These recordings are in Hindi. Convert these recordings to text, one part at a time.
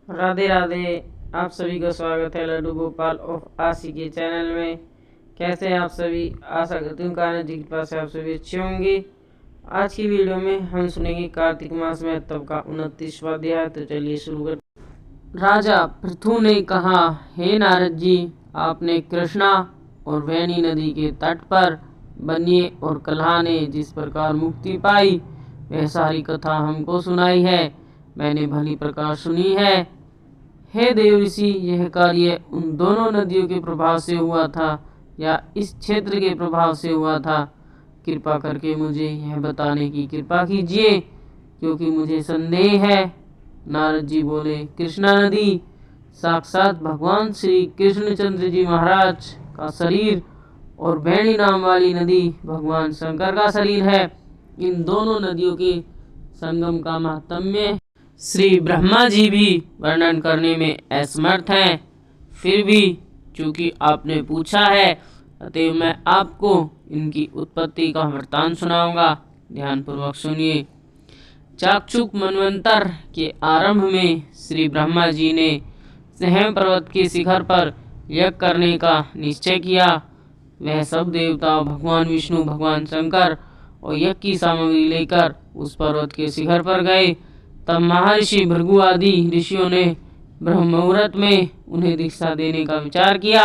राधे राधे। आप सभी का स्वागत है लड्डू गोपाल ऑफ आशी के चैनल में। कैसे हैं आप सभी? आशा करती हूँ कान्हा जी की कृपा से आप सभी अच्छे होंगे। आज की वीडियो में हम सुनेंगे कार्तिक मास में तब का 29वां अध्याय। तो चलिए शुरू कर। राजा पृथु ने कहा, हे नारद जी, आपने कृष्णा और वेणी नदी के तट पर बनिए और कल्हा ने जिस प्रकार मुक्ति पाई वह सारी कथा हमको सुनाई है। मैंने भली प्रकार सुनी है। हे देव ऋषि, यह कार्य उन दोनों नदियों के प्रभाव से हुआ था या इस क्षेत्र के प्रभाव से हुआ था? कृपा करके मुझे यह बताने की कृपा कीजिए, क्योंकि मुझे संदेह है। नारद जी बोले, कृष्णा नदी साक्षात भगवान श्री कृष्णचंद्र जी महाराज का शरीर और वेणी नाम वाली नदी भगवान शंकर का शरीर है। इन दोनों नदियों के संगम का महात्म्य श्री ब्रह्मा जी भी वर्णन करने में असमर्थ हैं। फिर भी चूंकि आपने पूछा है, अतएव मैं आपको इनकी उत्पत्ति का वृत्तांत सुनाऊंगा। ध्यानपूर्वक सुनिए। चाक्षुक मनवंतर के आरंभ में श्री ब्रह्मा जी ने स्वयं पर्वत के शिखर पर यज्ञ करने का निश्चय किया। वह सब देवता भगवान विष्णु, भगवान शंकर और यज्ञ की सामग्री लेकर उस पर्वत के शिखर पर गए। तब महर्षि भृगु आदि ऋषियों ने ब्रह्म मुहूर्त में उन्हें दीक्षा देने का विचार किया।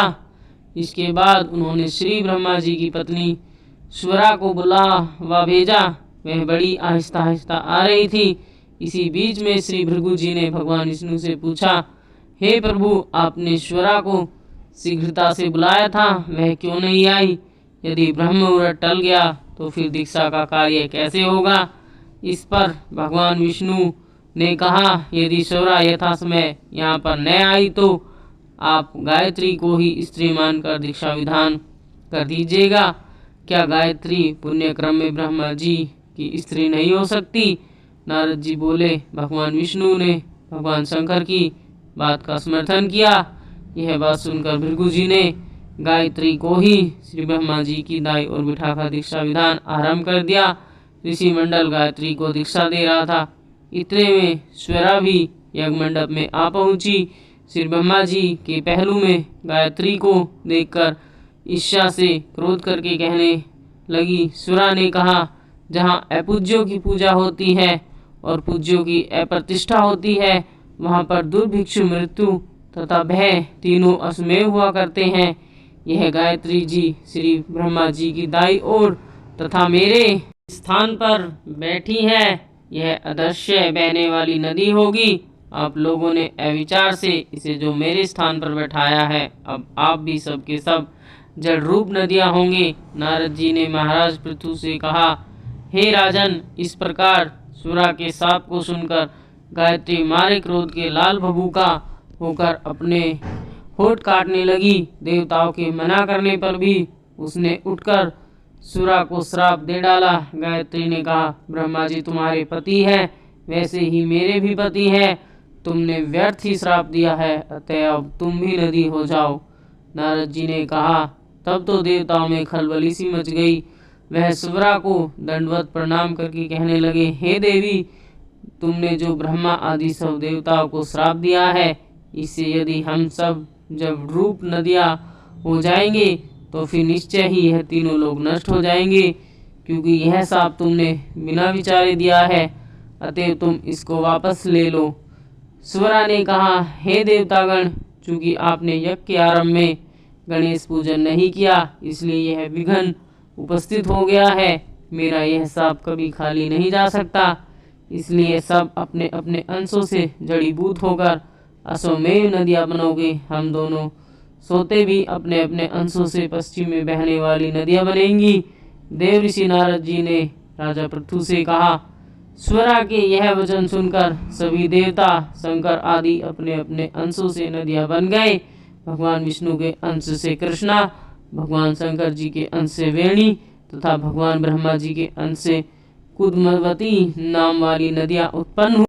इसके बाद उन्होंने श्री ब्रह्मा जी की पत्नी स्वरा को बुलावा भेजा। वह बड़ी आहिस्ता आहिस्ता आ रही थी। इसी बीच में श्री भृगु जी ने भगवान विष्णु से पूछा, हे प्रभु, आपने स्वरा को शीघ्रता से बुलाया था, वह क्यों नहीं आई? यदि ब्रह्म मुहूर्त टल गया तो फिर दीक्षा का कार्य कैसे होगा? इस पर भगवान विष्णु ने कहा, यदि स्वरा यथा समय यहाँ पर न आई तो आप गायत्री को ही स्त्री मानकर दीक्षा विधान कर दीजिएगा। क्या गायत्री पुण्य क्रम में ब्रह्मा जी की स्त्री नहीं हो सकती? नारद जी बोले, भगवान विष्णु ने भगवान शंकर की बात का समर्थन किया। यह बात सुनकर भृगु जी ने गायत्री को ही श्री ब्रह्मा जी की दाई और बिठाकर दीक्षा विधान आरंभ कर दिया। ऋषि मंडल गायत्री को दीक्षा दे रहा था। इतने में स्वरा भी यज्ञ मंडप में आ पहुंची। श्री ब्रह्मा जी के पहलू में गायत्री को देखकर ईर्ष्या से क्रोध करके कहने लगी। स्वरा ने कहा, जहाँ अपूज्यों की पूजा होती है और पूज्यों की अप्रतिष्ठा होती है, वहाँ पर दुर्भिक्षु, मृत्यु तथा भय तीनों असमेव हुआ करते हैं। यह गायत्री जी श्री ब्रह्मा जी की दाई ओर तथा मेरे स्थान पर बैठी है। यह अदृश्य बहने वाली नदी होगी। आप लोगों ने अविचार से इसे जो मेरे स्थान पर बैठाया है, अब आप भी सब के सब जल रूप नदियां होंगे। नारद जी ने महाराज पृथु से कहा, हे राजन, इस प्रकार सुरा के साप को सुनकर गायत्री मारे क्रोध के लाल भभूका होकर अपने होठ काटने लगी। देवताओं के मना करने पर भी उसने उठकर सुरा को श्राप दे डाला। गायत्री ने कहा, ब्रह्मा जी तुम्हारे पति हैं, वैसे ही मेरे भी पति हैं। तुमने व्यर्थ ही श्राप दिया है, अतः अब तुम भी नदी हो जाओ। नारद जी ने कहा। तब तो देवताओं में खलबली सी मच गई। वह सुरा को दंडवत प्रणाम करके कहने लगे, हे देवी, तुमने जो ब्रह्मा आदि सब देवताओं को श्राप दिया है, इससे यदि हम सब जब रूप नदियाँ हो जाएंगे तो फिर निश्चय ही यह तीनों लोग नष्ट हो जाएंगे, क्योंकि यह शाप तुमने बिना विचारे दिया है। अतएव तुम इसको वापस ले लो। स्वरा ने कहा, हे देवतागण, चूंकि आपने यज्ञ के आरंभ में गणेश पूजन नहीं किया, इसलिए यह विघ्न उपस्थित हो गया है। मेरा यह शाप कभी खाली नहीं जा सकता। इसलिए सब अपने अपने अंशों से जड़ीभूत होकर अश्वमेव नदियाँ बनोगे। हम दोनों सोते भी अपने अपने अंशों से पश्चिम में बहने वाली नदियाँ बनेंगी। देव ऋषि नारद जी ने राजा पृथु से कहा। स्वरा के यह वचन सुनकर सभी देवता, शंकर आदि अपने अपने अंशों से नदियाँ बन गए। भगवान विष्णु के अंश से कृष्णा, भगवान शंकर जी के अंश से वेणी तथा भगवान ब्रह्मा जी के अंश से कुदमवती नाम वाली नदियाँ उत्पन्न हुई।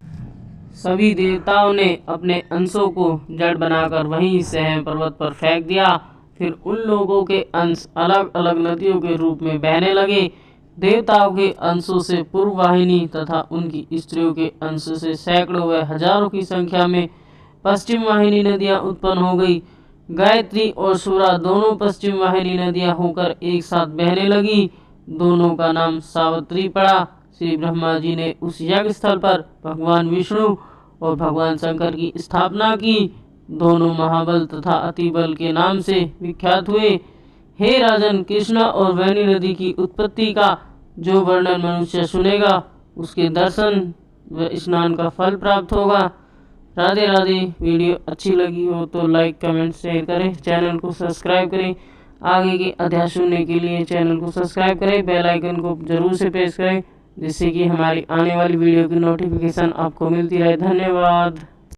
सभी देवताओं ने अपने अंशों को जड़ बनाकर वहीं स्वयं पर्वत पर फेंक दिया। फिर उन लोगों के अंश अलग अलग नदियों के रूप में बहने लगे। देवताओं के अंशों से पूर्व वाहिनी तथा उनकी स्त्रियों के अंश से सैकड़ों व हजारों की संख्या में पश्चिम वाहिनी नदियां उत्पन्न हो गई। गायत्री और सूरा दोनों पश्चिम वाहिनी नदियां होकर एक साथ बहने लगी। दोनों का नाम सावित्री पड़ा। श्री ब्रह्मा जी ने उस यज्ञ स्थल पर भगवान विष्णु और भगवान शंकर की स्थापना की। दोनों महाबल तथा अतिबल के नाम से विख्यात हुए। हे राजन, कृष्णा और वेणी नदी की उत्पत्ति का जो वर्णन मनुष्य सुनेगा उसके दर्शन व स्नान का फल प्राप्त होगा। राधे राधे। वीडियो अच्छी लगी हो तो लाइक कमेंट शेयर करें, चैनल को सब्सक्राइब करें। आगे के अध्याय सुनने के लिए चैनल को सब्सक्राइब करें, बेल आइकन को जरूर से प्रेस करें जिससे कि हमारी आने वाली वीडियो की नोटिफिकेशन आपको मिलती रहे। धन्यवाद।